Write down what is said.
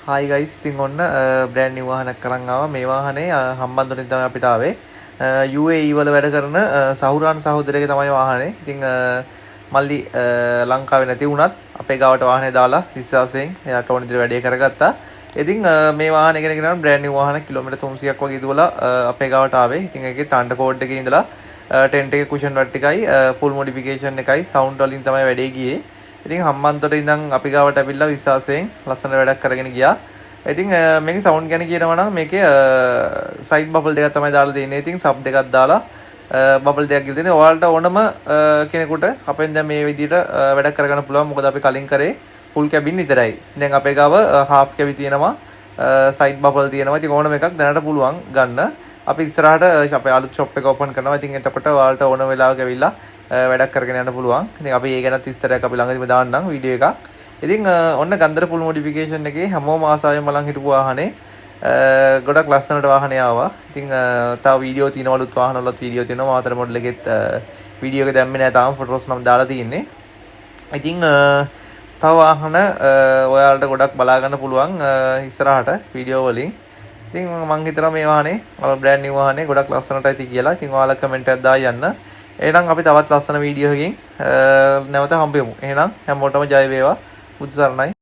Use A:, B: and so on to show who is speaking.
A: Hi guys ඉතින් ඔන්න brand New වාහනයක් අරන් ආවා. මේ වාහනේ හම්බන්තොටින් තමයි අපිට ආවේ. UAE වල වැඩ කරන සහුරාන් සහෝදරයගේ තමයි වාහනේ. ඉතින් මල්ලි ලංකාවේ නැති වුණත් අපේ ගාවට වාහනේ දාලා විශ්වාසයෙන් එයාට ඕන විදිහට වැඩේ කරගත්තා. ඉතින් මේ වාහනේ ගැන කියනවා බ්‍රෑන්ඩ් නිව් වාහන කිලෝමීටර් 300ක් වගේ දුවලා අපේ ගාවට ආවේ. ඉතින් ඒකේ තණ්ඩ කෝඩ් එකේ ඉඳලා ටෙන්ට් එකේ කුෂන් රට් එකයි ෆුල් මොඩිෆිකේෂන් එකයි සවුන්ඩ් වලින් තමයි වැඩේ ගියේ. ඉතින් හම්බන්තොට ඉඳන් අපි ගාවට ඇවිල්ලා විශ්වාසයෙන් ලස්සන වැඩක් කරගෙන ගියා. ඉතින් මේකේ සවුන්ඩ් ගැන කියනවා නම් මේකේ සයිඩ් බබල් දෙකක් තමයි දාලා තියෙන්නේ. ඉතින් සබ් දෙකක් දාලා බබල් දෙකක් ගිහලා තියෙනවා. ඔයාලට ඕනම කෙනෙකුට අපෙන් දැන් මේ විදිහට වැඩක් කරගන්න පුළුවන්. මොකද අපි කලින් කරේ ෆුල් කැබින් විතරයි. දැන් අපේ ගාව හාෆ් කැබි තියෙනවා. සයිඩ් බබල් තියෙනවා. ඉතින් ඕනම එකක් දැනට පුළුවන් ගන්න. අපි ඉස්සරහට අපේ අලුත් ෂොප් එක ඕපන් කරනවා. ඉතින් එතකොට ඔයාලට ඕන වෙලාවක ඇවිල්ලා වැඩක් කරගෙන යන්න පුළුවන්. ඉතින් අපි ඒ ගැනත් විස්තරයක් අපි ළඟදීම දාන්නම් වීඩියෝ එකක්. ඉතින් ඔන්න ගන්දර ෆුල් මොඩිෆිකේෂන් එකේ හැමෝම ආසාවෙන් බලන් හිටපු වාහනේ ගොඩක් ලස්සනට වාහනේ ආවා. ඉතින් තව වීඩියෝ තියෙනවලුත් වාහනවලත් වීඩියෝ තියෙනවා. මාතර මොඩල් එකෙත් වීඩියෝ එක දැම්මේ නැහැ තාම ෆොටෝස් නම් දාලා තියෙන්නේ. ඉතින් තව වාහන ඔයාලට ගොඩක් බලා ගන්න පුළුවන් ඉස්සරහට වීඩියෝ වලින්. ඉතින් මම හිතනවා මේ වාහනේ බ්‍රෑන්ඩ් නිව් වාහනේ ගොඩක් ලස්සනට ඇති කියලා. ඉතින් ඔයාලා කමෙන්ට් එකක් දාලා යන්න. එහෙනම් අපි තවත් ලස්සන වීඩියෝ එකකින් නැවත හම්බෙමු. එහෙනම් හැමෝටම ජය වේවා. බුදු සරණයි.